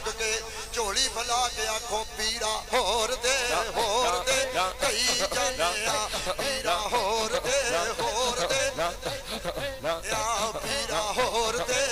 चुक के झोली फैला के आखो पीरा होर दे कई जने पीरा होर दे या पीरा होर दे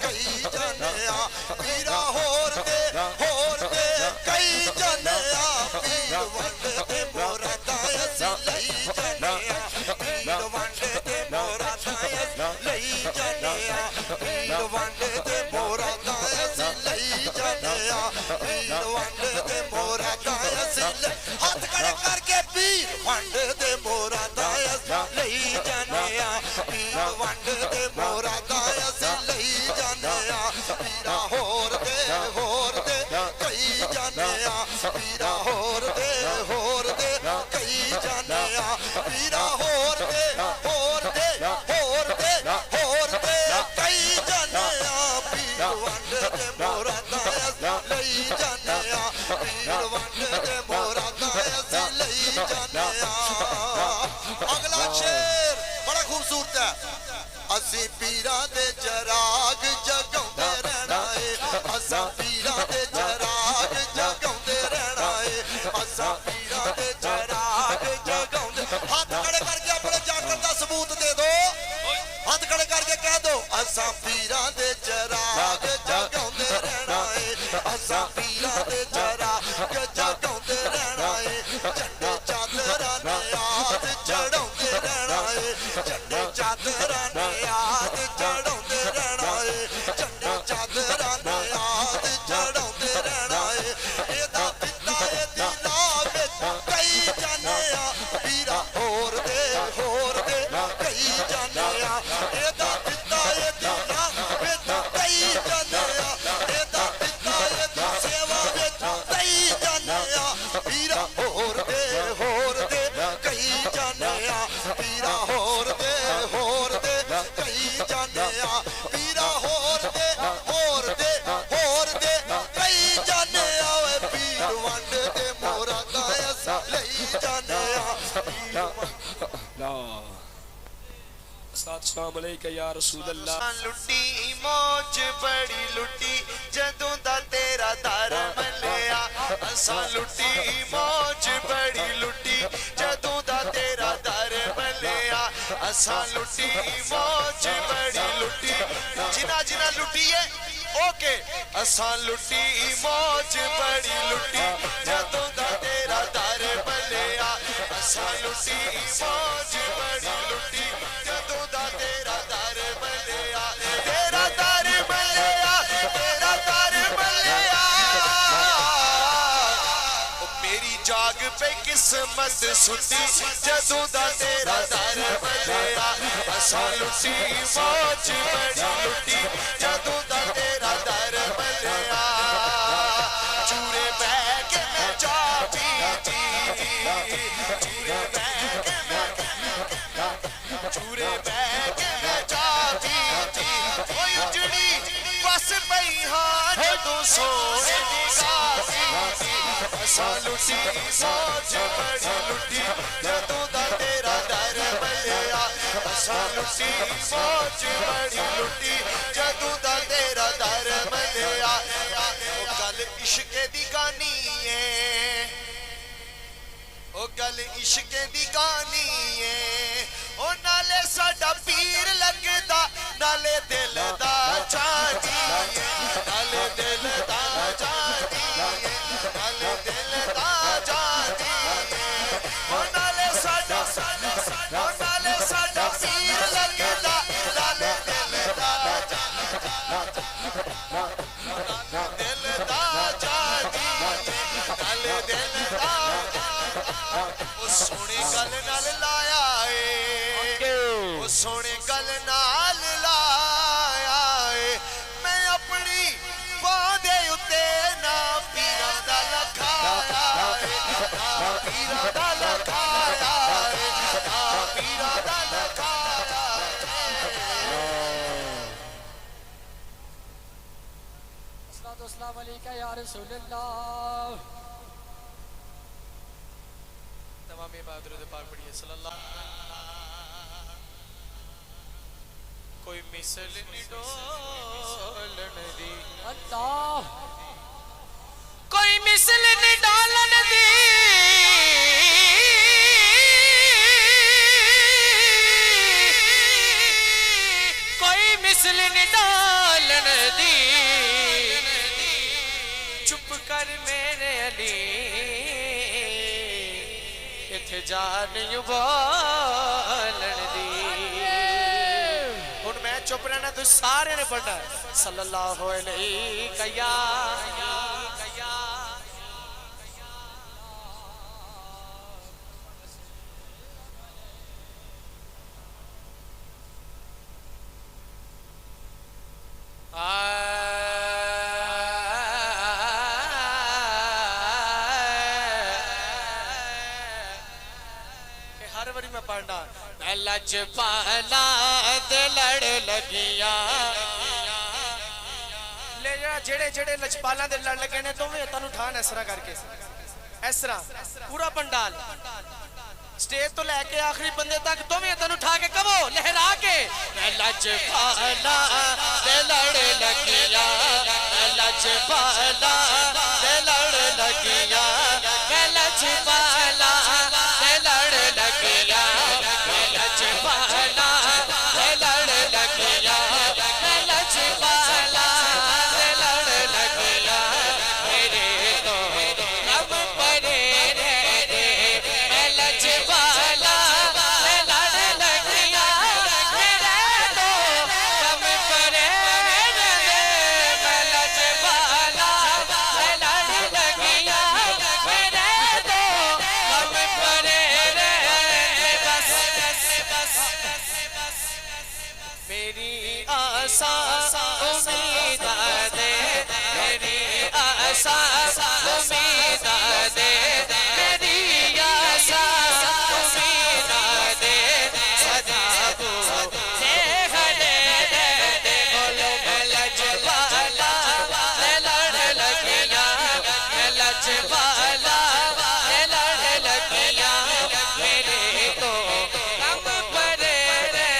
कई जने पीरा होर दे कई जने पीर वंड दे मोरा दायस लई जने पीर वंड दे मोरा दायस लई जने पीर वंड दे मोरा दायस लई जने पीर वंड दे मोरा दायस हाथ खड़े करके पीर वंड दे मोरा दायस लई जने पीर वंड दे मोरा दायस लई जने पीरा होर दे कई जने पीरा होर दे कई जने पीरा होर दे कई जने पीर वंड दे मोरा दायस लई जने पीर वंड दे मोरा दायस लई जने। अगला शेर बड़ा खूबसूरत है। असी पीरा दे चराग जगाउंदे रहना है, असा पीरा दे चराग जगाउंदे रहना है, असा पीरा दे चराग जगाउंदे। हाथ खड़े करके अपने जाकर दा सबूत दे दो, हाथ खड़े करके कह दो असा पीरा दे चराग जगाउंदे रहना है, असा पीरा दे चराग जगाउंदे रहना है। झंडे चादरां ने याद चढ़ाउंदे रहना है, झंडे चादरां ने याद चढ़ाउंदे रहना है, झंडे चादरां ने याद चढ़ाउंदे रहना है। एदा पिता एदी राह विच कई जने पीरा होर दे कई जने एदा पिता एदी राह विच कई जने एदा पिता एदी सेवा विच कई जने पीरा होर दे कई जने पीरा होर दे कई जने पीरा होर दे कई जने आवे पीर वंड दे मोरा दायस लई जने। अस्सलाम अलैकुम या रसूल अल्लाह। लुटी मौज बड़ी लुटी जदों दा तेरा दर मलिया, असा लुटी मौज बड़ी लुटी जदों दा तेरा दर मलिया, असा लुटी मौज बड़ी लुटी जिना जिना लुटी है ओके। असा लुटी मौज बड़ी लुटी जदों दा तेरा दर मलिया, असा लुटी मौज बड़ी लुटी जदों दा तेरा दर मलिया, तेरा दर मलिया, तेरा दर मलिया। मेरी जाग पे किस्मत सुती जदों दा तेरा दर मलिया, असा लुटी मौज बड़ी लुटी जदों दा तेरा दर मलिया। चूरे बह के मैं चा पीती, चूरे बह के मैं चा पीती, ओए उजड़ी बस पई हां जदों सोने दी गाती। असा लुटी मौज बड़ी लुटी जदों दा तेरा दर मलिया, असा लुटी मौज बड़ी लुटी जदों दा तेरा दर मलिया। ओ गल इश्क दी गानी है, ओ गल इश्क दी गानी है, ओ नाले साडा पीर लगदा नाले दिल दा चांदी है, नाले दिल दा चांदी है, नाले दिल दा चांदी है। ओ नाले साडा पीर लगदा नाले दिल दा दिल दा चांदी है, नाले दिल दा। ओ सोहनी गल नाल लाया है, ओ सोहनी गल नाल लाया है, मैं अपनी बां दे उत्ते ना पीरां दा लखाया है, ना पीरां दा लखाया है, ना पीरां दा लखाया है। अस्सलाम अलैकुम या रसूल अल्लाह। तमाम बहादुर पाक पढ़िए सल्लल्लाहु। कोई मिसल नहीं डोलन दी अल्लाह कोई मिसल नहीं डोलन दी कोई मिसल नहीं डोलन दी चुप कर मेरे अली इत्थे जान बोलन दी हुण मैं चुप रहना तुम सारे ने पढ़ना सल्लल्लाहु अलैहि या हर बारी मैं पढ़ना लजपाला दे लड़ लगिया ले जा जेड़े जेड़े लजपाला दे लड़ लगे ने तुम तनु ठान इस तरह करके इस तरह पूरा पंडाल स्टेज तो लेके आखिरी बंदे तक तुम तनु उठा के कहो लहरा के लजपाला दे लड़ लगिया लजपाला दे लड़ लगिया लजपाला दे लड़ लगिया लजपाला दे लड़ लगिया लजपाला दे लड़ लगिया मेरे तो रब परे रे लजपाला दे लड़ लगिया मेरे तो रब परे रे लजपाला दे लड़ लगिया मेरे तो रब परे रे बस मेरी आशा उम्मीद दे मेरी आशा उम्मीद दे मेरी आशा उम्मीद दे सदा तू खड़े दे बोलो लजपाला दे लड़ लगिया लजपाला दे लड़ लगिया मेरे तो हम परे रे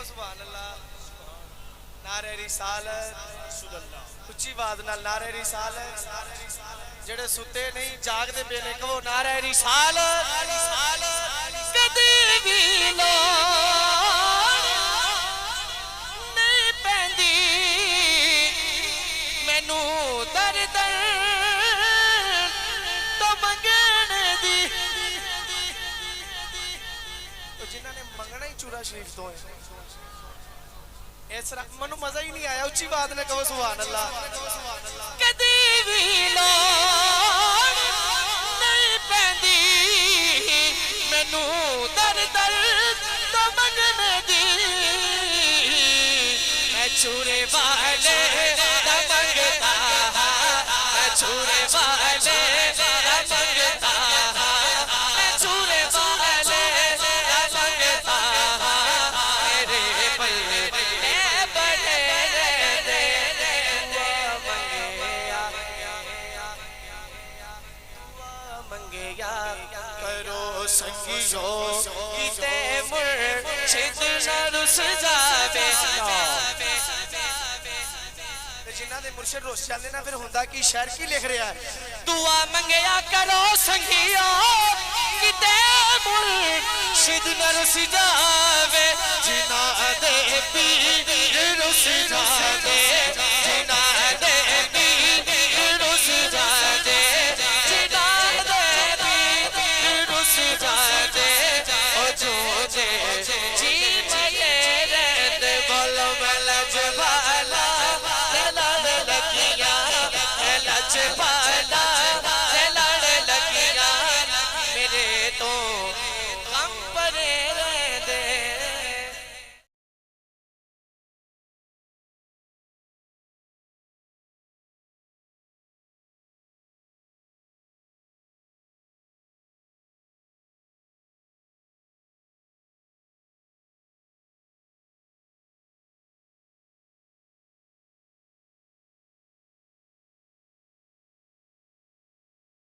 सुभान अल्लाह नारे रिसालत उच्ची आवाज नाल नारे रिसालत जेड़े सुते नहीं जागदे पे ने कहो नारे रिसालत कदी भी लोड़ नहीं पैंदी मैनू दर दर तो मंगण दी जिन्हां ने मंगना ही चूरा शरीफ तो है इस मनु मजा ही नहीं आया उच्ची बात ने कहो सुभान अल्लाह कदी भी लोड़ नहीं पैंदी मैनू दर दर तो मंगण दी मैं छुरे वाले दा मंगता मैं छुरे वाले दा मंगता मैं छुरे वाले दा मंगता मेरे बल्ले करो संगियो कीते मुर्शिद ना रुस जावे जिन्हां दे मुर्शिद रुस जांदे ना फिर हुंदा की शायर की लिख रहा है दुआ मंगया करो संगियो कीते मुर्शिद ना रुस जावे जिन्हां दे पीर रुस